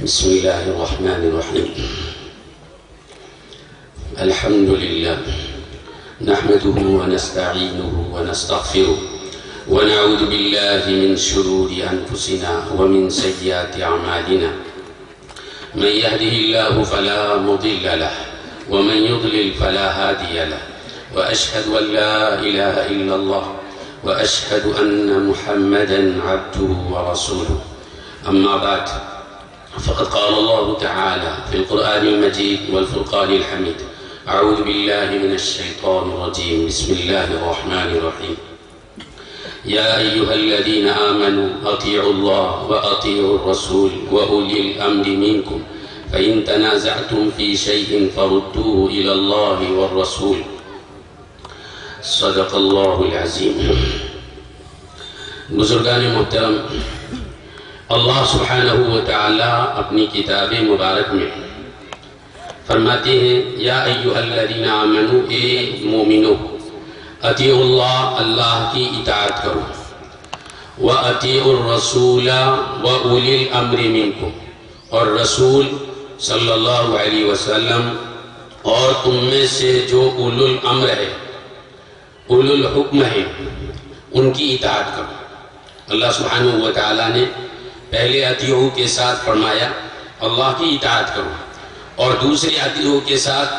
بسم الله الرحمن الرحيم. الحمد لله نحمده ونستعينه ونستغفره ونعوذ بالله من شرور أنفسنا ومن سيئات أعمالنا. من يهده الله فلا مضل له ومن يضلل فلا هادي له، وأشهد أن لا إله إلا الله وأشهد أن محمدا عبده ورسوله. أما بعد، فقد قال الله تعالى في القرآن المجيد والفرقان الحميد: أعوذ بالله من الشيطان الرجيم، بسم الله الرحمن الرحيم. يا أيها الذين آمنوا أطيعوا الله وأطيعوا الرسول وأولي الأمر منكم فإن تنازعتم في شيء فردوه إلى الله والرسول. صدق اللہ العظیم. بزرگان محترم، اللہ سبحانہ و تعالی اپنی کتاب مبارک میں فرماتے ہیں: یا ایھا الذین آمنوا، اے مومنو، اطیعوا اللہ، اللہ کی اطاعت کرو، وَأَطِيعُوا الرَّسُولَ وَأُولِي الْأَمْرِ مِنْكُمْ، اور رسول صلی اللہ علیہ وسلم اور تم میں سے جو اولو الامر ہے، اولو الحکم ہے، ان کی اطاعت کرو. اللہ سبحانہ و تعالیٰ نے پہلے اطیعو کے ساتھ فرمایا اللہ کی اطاعت کرو، اور دوسرے اطیعو کے ساتھ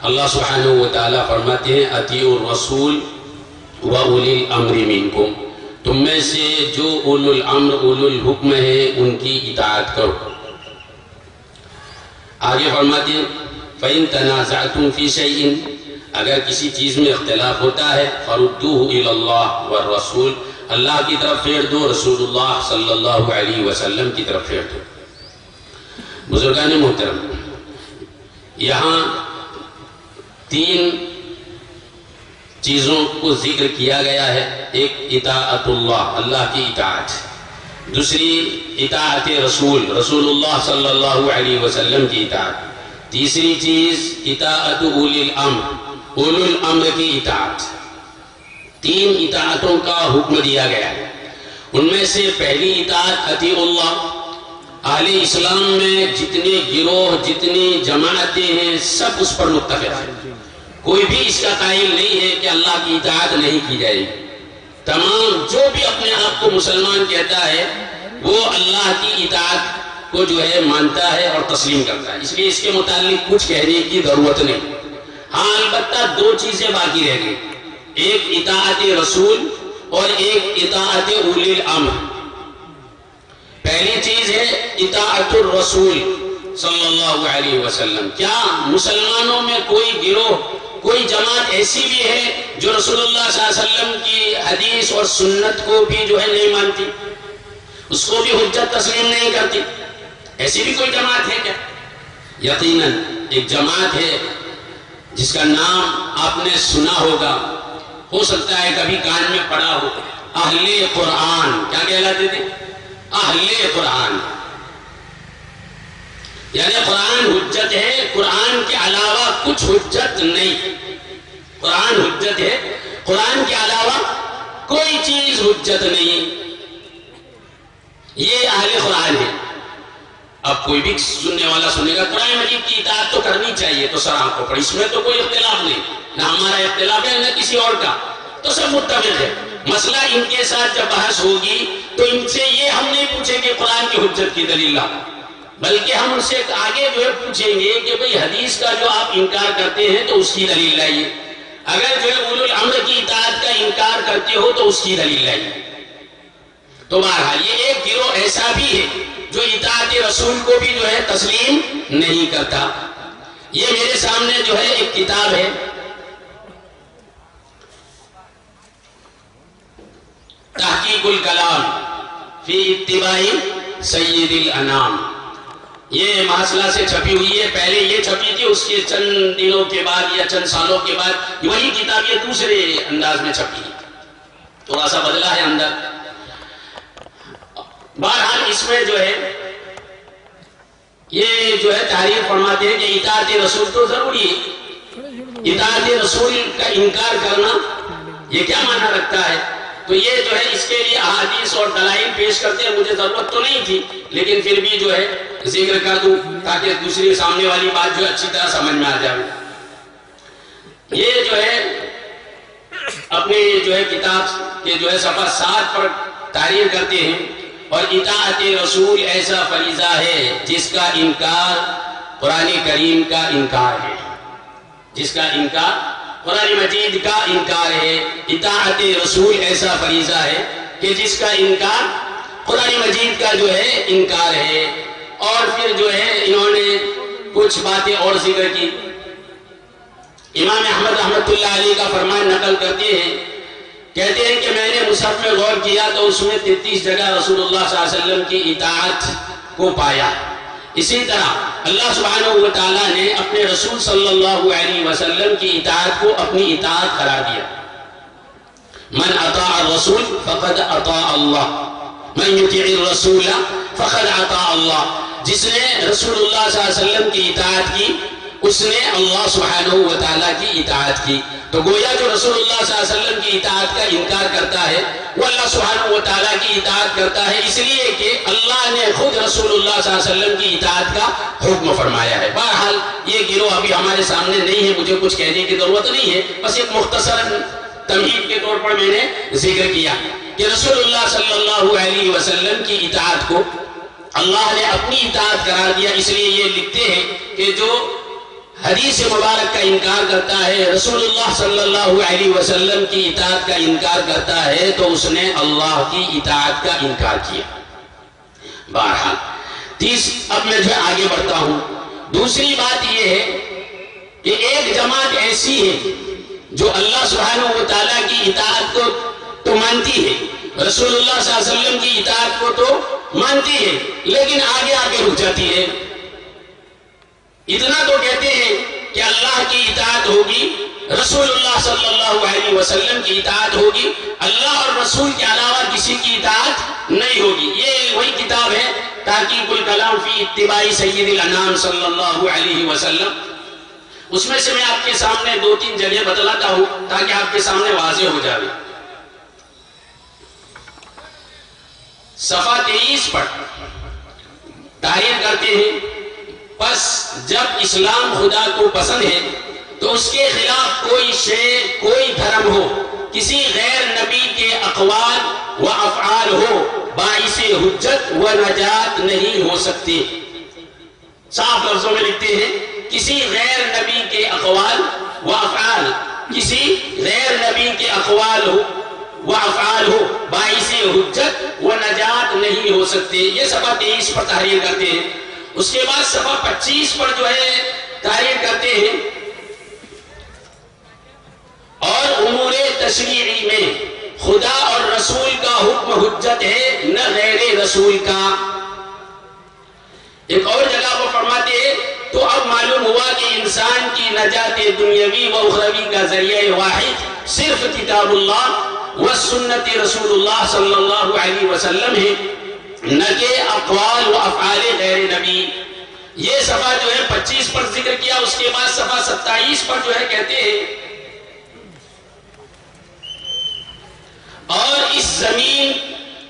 اللہ سبحانہ و تعالیٰ فرماتے ہیں اطیعوا الرسول وَأُولِي الْأَمْرِ مِنْكُمْ، تم میں سے جو اولو الامر اولو الحکم ہے ان کی اطاعت کرو. آگے فرماتے ہیں فَإِن تَنَازَعْتُمْ فِي شَيْءٍ، اگر کسی چیز میں اختلاف ہوتا ہے فَرُدُّوهُ إِلَى اللَّهِ وَالرَّسُولِ، اللہ کی طرف پھیر دو، رسول اللہ صلی اللہ علیہ وسلم کی طرف پھیر دو. بزرگان محترم، یہاں تین چیزوں کو ذکر کیا گیا ہے. ایک اطاعت اللہ، اللہ کی اطاعت، دوسری اطاعت رسول، رسول اللہ صلی اللہ علیہ وسلم کی اطاعت، تیسری چیز اطاعت اولی الامر، اولو الامر کی اطاعت. تین اطاعتوں کا حکم دیا گیا ہے. ان میں سے پہلی اطاعت اطیعوا اللہ. اہل اسلام میں جتنے گروہ، جتنی جماعتیں ہیں، سب اس پر متفق ہیں. کوئی بھی اس کا قائل نہیں ہے کہ اللہ کی اطاعت نہیں کی جائے گی. تمام جو بھی اپنے آپ کو مسلمان کہتا ہے وہ اللہ کی اطاعت کو جو ہے مانتا ہے اور تسلیم کرتا ہے. اس لیے اس کے متعلق کچھ کہنے کی ضرورت نہیں. ہاں، البتہ دو چیزیں باقی رہ گئی، ایک اطاعت رسول اور ایک اطاعت اولی الامر. پہلی چیز ہے اطاعت الرسول صلی اللہ علیہ وسلم. کیا مسلمانوں میں کوئی گروہ، کوئی جماعت ایسی بھی ہے جو رسول اللہ صلی اللہ علیہ وسلم کی حدیث اور سنت کو بھی جو ہے نہیں مانتی، اس کو بھی حجت تسلیم نہیں کرتی؟ ایسی بھی کوئی جماعت ہے کیا؟ یقیناً ایک جماعت ہے جس کا نام آپ نے سنا ہوگا، ہو سکتا ہے کبھی کان میں پڑا ہو. اہل قرآن. کیا کہلاتے تھے؟ اہل قرآن. یعنی قرآن حجت ہے، قرآن کے علاوہ کچھ حجت نہیں. قرآن حجت ہے، قرآن کے علاوہ کوئی چیز حجت نہیں. یہ اہل قرآن ہے. اب کوئی بھی سننے والا سنے گا قرآن مجید کی اطاعت تو کرنی چاہیے، تو سر آنکھوں پر، اس میں تو کوئی اختلاف نہیں، نہ ہمارا اختلاف ہے نہ کسی اور کا، تو سب متفق ہے. مسئلہ ان کے ساتھ جب بحث ہوگی تو ان سے یہ ہم نہیں پوچھیں گے قرآن کی حجت کی دلیل لا، بلکہ ہم ان سے آگے جو ہے پوچھیں گے کہ بھئی حدیث کا جو آپ انکار کرتے ہیں تو اس کی دلیل لائیے. اگر جو ہے اولو الامر کی اطاعت کا انکار کرتے ہو تو اس کی دلیل لائیے. تو بہرحال یہ ایک گروہ ایسا بھی ہے جو اطاعت رسول کو بھی جو ہے تسلیم نہیں کرتا. یہ میرے سامنے جو ہے ایک کتاب ہے، تحقیق الکلام فی اتباع سید الانام. یہ محاصلہ سے چھپی ہوئی ہے. پہلے یہ چھپی تھی، اس کے چند دنوں کے بعد یا چند سالوں کے بعد وہی کتاب یہ دوسرے انداز میں چھپی ہے، تھوڑا سا بدلا ہے اندر. بہرحال اس میں جو ہے یہ جو ہے تحریر فرماتے ہیں کہ اطاعت رسول تو ضروری ہے. اطاعت رسول کا انکار کرنا یہ کیا معنی رکھتا ہے؟ تو یہ جو ہے اس کے لیے احادیث اور دلائل پیش کرتے ہیں. مجھے ضرورت تو نہیں تھی لیکن پھر بھی جو ہے ذکر کر دوں تاکہ دوسری سامنے والی بات جو ہے اچھی طرح سمجھ میں آ جائے. یہ جو ہے اپنے جو ہے کتاب کے جو ہے صفحہ 7 پر تحریر کرتے ہیں اور اطاعت رسول ایسا فریضہ ہے جس کا انکار قرآن کریم کا انکار ہے. جس کا انکار قرآن مجید کا انکار ہے. اطاعت رسول ایسا فریضہ ہے کہ جس کا انکار قرآن مجید کا جو ہے انکار ہے. اور پھر جو ہے انہوں نے کچھ باتیں اور ذکر کی. امام احمد رحمۃ اللہ علیہ کا فرمان نقل کرتے ہیں, کہتے ہیں کہ میں نے مصحف میں غور کیا تو اس میں 33 جگہ رسول اللہ صلی اللہ علیہ وسلم کی اطاعت کو پایا. اسی طرح اللہ سبحانہ و تعالیٰ نے اپنے رسول صلی اللہ علیہ وسلم کی اطاعت کو اپنی اطاعت قرار دیا. من اطاع الرسول فقد اطاع اللہ, من یطیع الرسول فقد اطاع اللہ. جس نے رسول اللہ صلی اللہ علیہ وسلم کی اطاعت کی اس نے اللہ سبحانہ و تعالیٰ کی اطاعت کی. تو گویا جو رسول اللہ صلی اللہ علیہ وسلم کی اطاعت کا انکار کرتا ہے وہ اللہ سبحانہ و تعالیٰ کی اطاعت کرتا ہے, اس لیے کہ اللہ نے خود رسول اللہ صلی اللہ علیہ وسلم کی اطاعت کا حکم فرمایا ہے. بہرحال یہ گروہ ابھی ہمارے سامنے نہیں ہے, مجھے کچھ کہنے کی ضرورت نہیں ہے, بس ایک مختصر تمہید کے طور پر میں نے ذکر کیا کہ رسول اللہ صلی اللہ علیہ وسلم کی اطاعت کو اللہ نے اپنی اطاعت قرار دیا. اس لیے یہ لکھتے ہیں کہ جو حدیث مبارک کا انکار کرتا ہے, رسول اللہ صلی اللہ علیہ وسلم کی اطاعت کا انکار کرتا ہے, تو اس نے اللہ کی اطاعت کا انکار کیا. بہرحال اب میں جو آگے بڑھتا ہوں. دوسری بات یہ ہے کہ ایک جماعت ایسی ہے جو اللہ سبحانہ و تعالیٰ کی اطاعت کو تو مانتی ہے, رسول اللہ صلی اللہ علیہ وسلم کی اطاعت کو تو مانتی ہے, لیکن آگے آگے رک جاتی ہے. اتنا تو کہتے ہیں کہ اللہ کی اطاعت ہوگی, رسول اللہ صلی اللہ علیہ وسلم کی اطاعت ہوگی, اللہ اور رسول کے علاوہ کسی کی اطاعت نہیں ہوگی. یہ وہی کتاب ہے تحقیق الکلام فی اتباع سید الانام صلی اللہ علیہ وسلم. اس میں سے میں آپ کے سامنے 2-3 جگہ بتلاتا ہوں تاکہ آپ کے سامنے واضح ہو جائے. صفحہ 23 پر تحریر کرتے ہیں, پس جب اسلام خدا کو پسند ہے تو اس کے خلاف کوئی شے, کوئی دھرم ہو, کسی غیر نبی کے اقوال و افعال ہو, باعث حجت و نجات نہیں ہو سکتے. صاف لفظوں میں لکھتے ہیں کسی غیر نبی کے اقوال و افعال, کسی غیر نبی کے اقوال ہو و افعال ہو, باعث حجت و نجات نہیں ہو سکتے. یہ صفحہ 23 پر تحریر کرتے ہیں. اس کے بعد صفحہ 25 پر جو ہے تحریر کرتے ہیں, اور امور تشریعی میں خدا اور رسول کا حکم حجت ہے نہ غیر رسول کا. ایک اور جگہ پر فرماتے ہیں تو اب معلوم ہوا کہ انسان کی نجات دنیاوی و اخروی کا ذریعہ واحد صرف کتاب اللہ و سنت رسول اللہ صلی اللہ علیہ وسلم ہے, نہ کہ اقوال و افعال غیر نبی. یہ صفحہ جو ہے 25 پر ذکر کیا. اس کے بعد صفحہ 27 پر جو ہے کہتے ہیں اور اس زمین,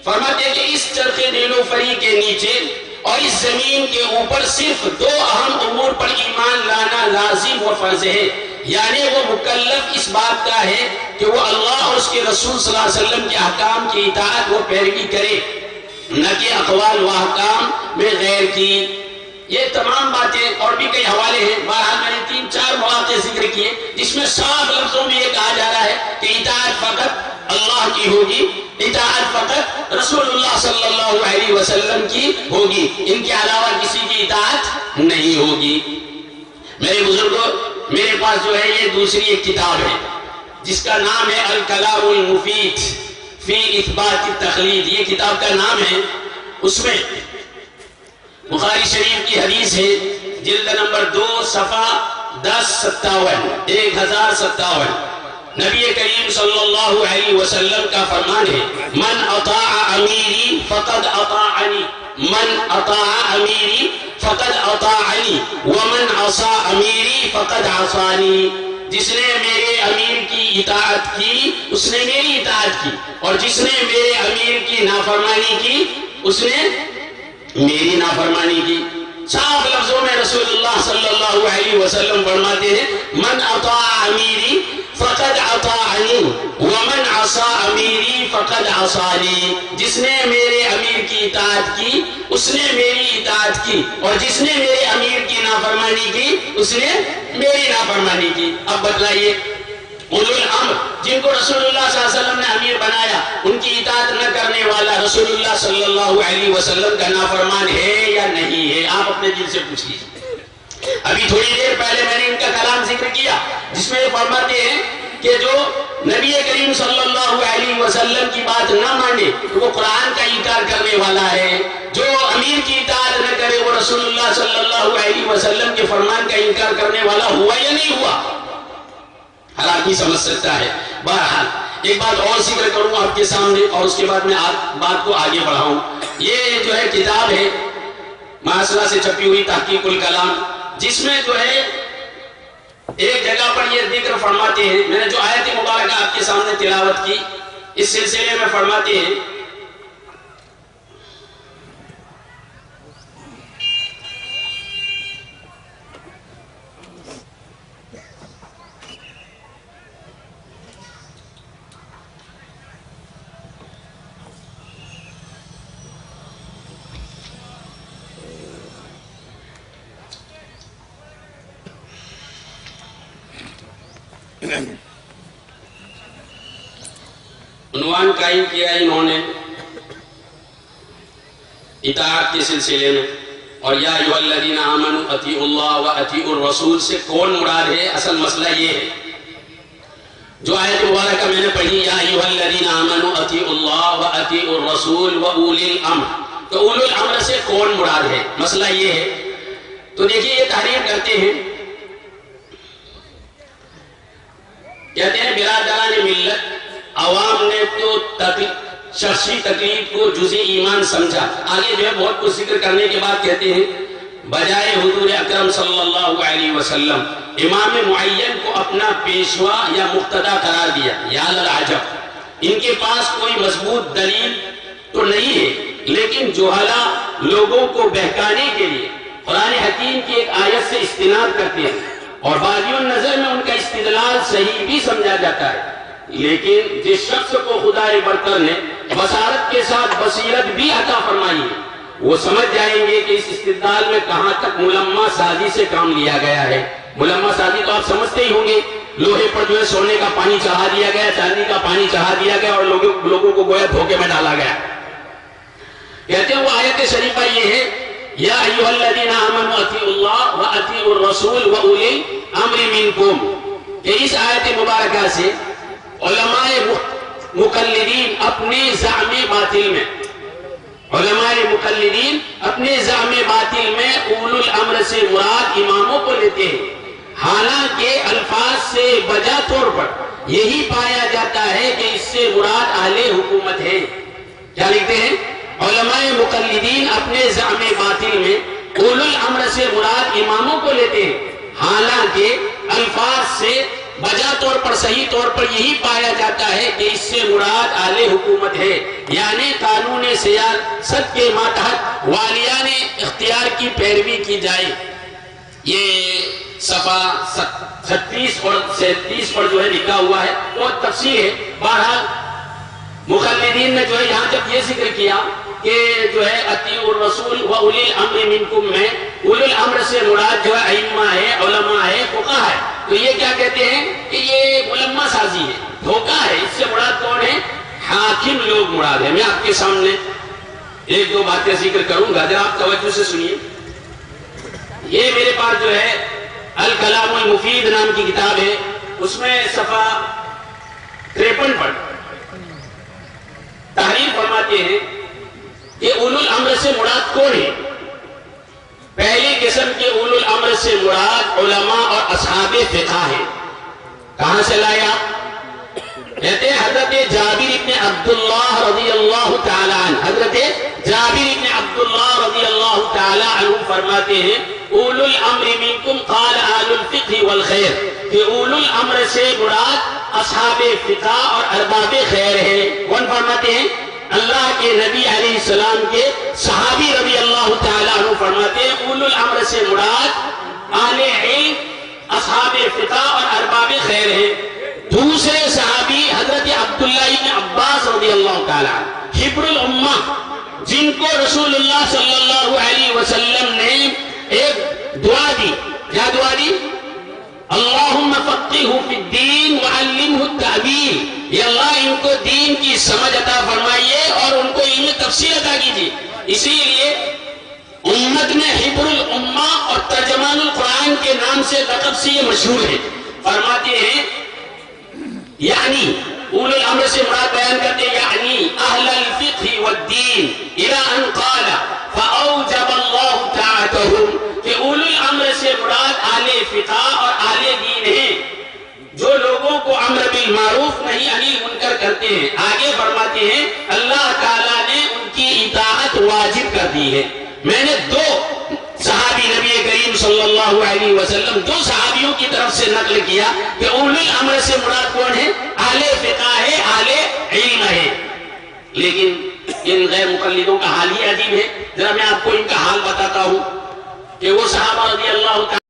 فرماتے ہیں کہ اس چرخ نیلوفری کے نیچے اور اس زمین کے اوپر صرف 2 اہم امور پر ایمان لانا لازم و فرض ہے. یعنی وہ مکلف اس بات کا ہے کہ وہ اللہ اور اس کے رسول صلی اللہ علیہ وسلم کے احکام کی اطاعت وہ پیروی کرے, نہ کہ اقوال و احکام میں غیر کی. یہ تمام باتیں اور بھی کئی حوالے ہیں. بہرحال میں نے 3-4 مواقع ذکر کیے جس میں صاف لفظوں میں یہ کہا جا رہا ہے کہ اطاعت فقط اللہ کی ہوگی, اطاعت فقط رسول اللہ صلی اللہ علیہ وسلم کی ہوگی, ان کے علاوہ کسی کی اطاعت نہیں ہوگی. میرے بزرگوں, میرے پاس جو ہے یہ دوسری ایک کتاب ہے جس کا نام ہے الکلام المفید فی اثبات التقلید. یہ کتاب کا نام ہے. اس میں بخاری شریف کی حدیث ہے, جلد نمبر 2 صفحہ 1057. نبی کریم صلی اللہ علیہ وسلم کا فرمان ہے من اطاع امیری فقد اطاعنی, من اطاع امیری فقد اطاعنی ومن عصى امیری فقد عصانی. جس نے میرے امیر کی اطاعت کی اس نے میری اطاعت کی، اور جس نے میرے امیر کی نافرمانی کی اس نے میری نافرمانی کی۔ صاف لفظوں میں رسول اللہ صلی اللہ علیہ وسلم فرماتے ہیں من اطاع امیری فقد اطاعنی ومن عصا امیری فقد عصانی، جس نے میرے امیر کی اطاعت کی اس نے میری اطاعت کی، اور جس نے میرے امیر کی نافرمانی کی اس نے میری نافرمانی کی۔ اب بتلائیے اولو الامر جن کو رسول اللہ صلی اللہ علیہ وسلم نے امیر بنایا، ان کی اطاعت نہ کرنے والا رسول اللہ صلی اللہ علیہ وسلم کا نافرمان ہے یا نہیں ہے؟ آپ اپنے دل سے پوچھیے۔ ابھی تھوڑی دیر پہلے میں نے ان کا کلام ذکر کیا جس میں فرماتے ہیں کہ جو نبی کریم صلی اللہ علیہ وسلم کی بات نہ مانے تو وہ قرآن کا انکار کرنے والا ہے، جو امیر کی اطاعت نہ کرے وہ رسول اللہ صلی اللہ علیہ وسلم کے فرمان کا انکار کرنے والا ہوا یا نہیں ہوا؟ ہر آدمی سمجھ سکتا ہے۔ بہرحال ایک بات اور ذکر کروں آپ کے سامنے اور اس کے بعد میں بات کو آگے بڑھاؤں۔ یہ جو ہے کتاب ہے معاصرہ سے چھپی ہوئی تحقیق الکلام، جس میں جو ہے ایک جگہ پر یہ ذکر فرماتے ہیں، میں نے جو آیت مبارکہ آپ کے سامنے تلاوت کی اس سلسلے میں فرماتے ہیں عنوان قائم کیا انہوں نے اطاعت کے سلسلے میں، اور یا ایھا الذین آمنوا اطیعوا اللہ واطیعوا الرسول سے کون مراد ہے؟ اصل مسئلہ یہ ہے جو آیت مبارکہ میں نے پڑھی، یا ایھا الذین آمنوا اطیعوا اللہ واطیعوا الرسول واولی الامر، تو اولو الامر سے کون مراد ہے؟ مسئلہ یہ ہے۔ تو دیکھیے یہ تحریر کرتے ہیں، کہتے ہیں برادران ملت عوام نے تو شخصی تکلیف کو جزء ایمان سمجھا۔ آگے جو ہے بہت کچھ ذکر کرنے کے بعد کہتے ہیں بجائے حضور اکرم صلی اللہ علیہ وسلم امام معین کو اپنا پیشوا یا مقتدا قرار دیا۔ یا للعجب، ان کے پاس کوئی مضبوط دلیل تو نہیں ہے، لیکن جوہلا لوگوں کو بہکانے کے لیے قرآن حکیم کی ایک آیت سے استناد کرتے ہیں، اور باقی النظر میں ان کا استدلال صحیح بھی سمجھا جاتا ہے، لیکن جس شخص کو خدا برتر نے بصارت کے ساتھ بصیرت بھی عطا فرمائی ہے وہ سمجھ جائیں گے کہ اس استدلال میں کہاں تک ملمہ سازی سے کام لیا گیا ہے۔ ملمہ سازی تو آپ سمجھتے ہی ہوں گے، لوہے پر جو ہے سونے کا پانی چڑھا دیا گیا، چاندی کا پانی چڑھا دیا گیا اور لوگوں کو گویا دھوکے میں ڈالا گیا۔ کہتے ہیں وہ آیت شریفہ یہ ہے یا ایھا الذین آمنوا اطیعوا اللہ واطیعوا الرسول واولی الامر منکم، کہ اس آیت مبارکہ سے علماء مقلدین اپنے زعم باطل میں اپنے زعم باطل میں اولو الامر سے مراد اماموں کو لیتے ہیں، حالانکہ الفاظ سے بجا طور پر یہی پایا جاتا ہے کہ اس سے مراد اہل حکومت ہے۔ کیا لکھتے ہیں؟ علماء مقلدین اپنے زعم باطل میں اولو الامر سے مراد اماموں کو لیتے ہیں، حالانکہ الفاظ سے بجا طور پر صحیح طور پر یہی پایا جاتا ہے کہ اس سے مراد اہل حکومت ہے، یعنی قانون سیاست کے ماتحت والیان اختیار کی پیروی کی جائے۔ یہ صفحہ 36 اور 37 پر جو ہے لکھا ہوا ہے، بہت تفصیل ہے۔ بہرحال مقلدین نے جو ہے یہاں جب یہ ذکر کیا کہ جو ہے اطیعوا الرسول واولی الامر منکم میں اولی الامر سے مراد جو ہے ائمہ ہے، علماء ہے، فقہاء ہے، تو یہ کیا کہتے ہیں کہ یہ ملمہ سازی ہے، دھوکہ ہے۔ اس سے مراد کون ہے؟ حاکم لوگ مراد ہے۔ میں آپ کے سامنے ایک دو باتیں ذکر کروں گا، ذرا آپ توجہ سے سنیے۔ یہ میرے پاس جو ہے الکلام المفید نام کی کتاب ہے، اس میں صفحہ 53 پر تحریر فرماتے ہیں کہ اولو الامر سے مراد کون ہے؟ پہلی قسم کے اولو الامر سے مراد علماء اور اصحاب فقہ ہیں۔ کہاں سے لائے آپ؟ کہتے ہیں حضرت جابر ابن عبداللہ رضی اللہ تعالیٰ عنہ، حضرت جابر ابن عبداللہ رضی اللہ تعالیٰ تعالی عنہ فرماتے ہیں اولو الامر منکم قال اہل الفقہ والخیر، کہ اولو الامر سے مراد اصحاب فقہ اور ارباب خیر ہے۔ کون فرماتے ہیں؟ اللہ کے نبی علیہ السلام کے صحابی رضی اللہ تعالیٰ عنہ فرماتے ہیں اولو الامر سے مراد اہل علم، اصحاب فقہ اور ارباب خیر ہے۔ دوسرے صحابی حضرت عبداللہ ابن عباس رضی اللہ تعالیٰ عنہ، حبر الامہ، جن کو رسول اللہ صلی اللہ علیہ وسلم نے ایک دعا دی۔ کیا دعا دی؟ اللہم فقہہ فی الدین وعلمہ التأویل، یا اللہ ان کو دین کی سمجھ عطا فرمائیے اور ان کو علم تفسیر عطا کیجیے۔ اسی لیے امت میں حبر الامہ اور ترجمان القرآن کے نام سے لقب سے یہ مشہور ہے۔ فرماتے ہیں یعنی اولو الامر سے مراد بیان کرتے ہیں یعنی اہل الفقہ والدین الی ان قال فاوجب اللہ طاعتہم، کہ اولو الامر سے مراد اہل فقہ اور اہل دین ہیں جو لوگوں کو امر بالمعروف نہی عن المنکر کرتے ہیں۔ آگے فرماتے ہیں اللہ تعالیٰ نے ان کی اطاعت واجب کر دی ہے۔ میں نے دو صحابی نبی کریم صلی اللہ علیہ وسلم دو صحابیوں کی طرف سے نقل کیا کہ اولو الامر سے مراد کون ہے؟ اہل فقہ ہے، اہل علم ہے۔ لیکن ان غیر مقلدوں کا حال ہی عجیب ہے۔ ذرا میں آپ کو ان کا حال بتاتا ہوں کہ وہ صحابہ رضی اللہ تعالیٰ